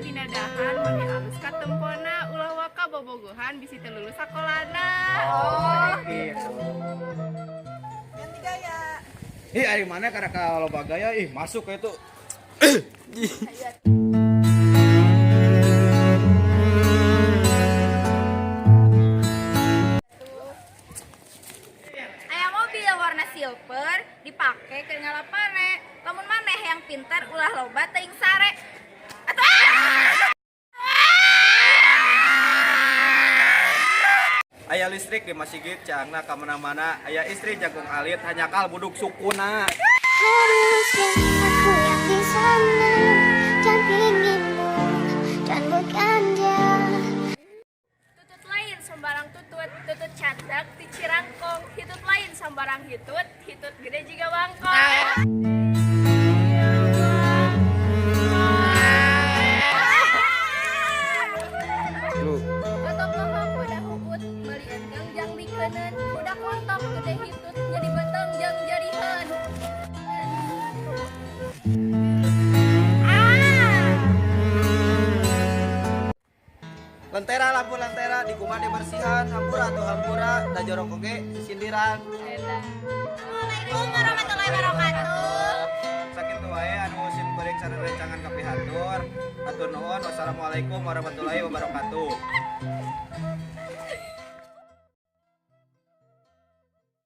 Dinadahan mani alus katempona ulah waka bobogohan bisi teu lulus sakolana. Oh, gitu. Ganti gaya. Ari mana karena kalau bagaya masuk ke itu. Aya mobil warna silver dipake ke ngalapare. Lamun maneh yang pintar ulah loba teuing sare. Aya listrik di masjid cangna ka mana-mana. Aya istri jagung alit hanya kal buduk sukuna. Harusnya aku yang di sana, dampingimu dan bukan dia. Tutut lain sembarang tutut, tutut candak di Cirangkong. Hitut lain sembarang hitut, hitut gede juga bangkong. Otok lohok udah hukut, meli enggang jang dikeuneun. Udah kontok gede hitut, jadi beteng jang jariheun. Lentera lampu lentera di kumah dibersihan, hampura atau hampura, da jorok oge sindiran. Assalamualaikum warahmatullahi wabarakatuh. Sakitu wae anu sim goreng sarerencangan ka pihatur. Atur nuhun. Wassalamualaikum warahmatullahi wabarakatuh.